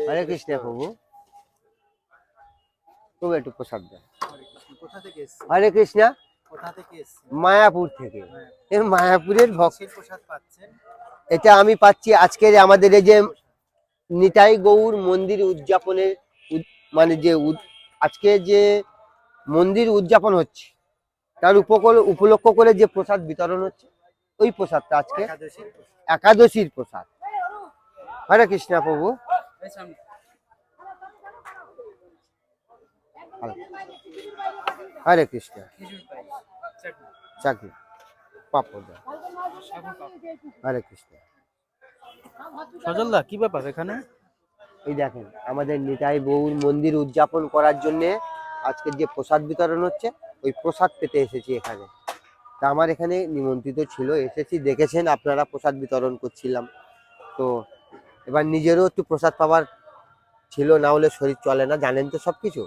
হরে কৃষ্ণ প্রভু, প্রভু একটু প্রসাদ দেন। কোথা থেকে এসেছেন? হরে কৃষ্ণ। কোথা থেকে এসেছেন? মায়াপুর থেকে। এই মায়াপুরের ভক্ত। কিসের প্রসাদ পাচ্ছেন? এটা আমি পাচ্ছি আজকের আমাদের এই যে নিতাই গৌর মন্দির উদযাপনের মানে যে আজকে যে মন্দির উদযাপন হচ্ছে তার উপলক্ষ করে যে প্রসাদ বিতরণ হচ্ছে, ওই প্রসাদটা আজকে একাদশীর প্রসাদ। একাদশীর প্রসাদ। হরে কৃষ্ণ প্রভু। হরে কৃষ্ণ। চাকরি পাপড় দাও। হরে কৃষ্ণ। সজলদা, কি ব্যাপার এখানে? এই দেখেন আমাদের নিতাই গৌর মন্দির উদযাপন করার জন্য আজকের যে প্রসাদ বিতরণ হচ্ছে, ওই প্রসাদ পেতে এসেছি এখানে। তা আমার এখানে নিমন্ত্রিত ছিল, এসেছি, দেখেছেন আপনারা প্রসাদ বিতরণ করছিলাম। তো এবার নিজেরও একটু প্রসাদ পাওয়ার ছিল, না হলে শরীর চলে না, জানেন তো সবকিছু।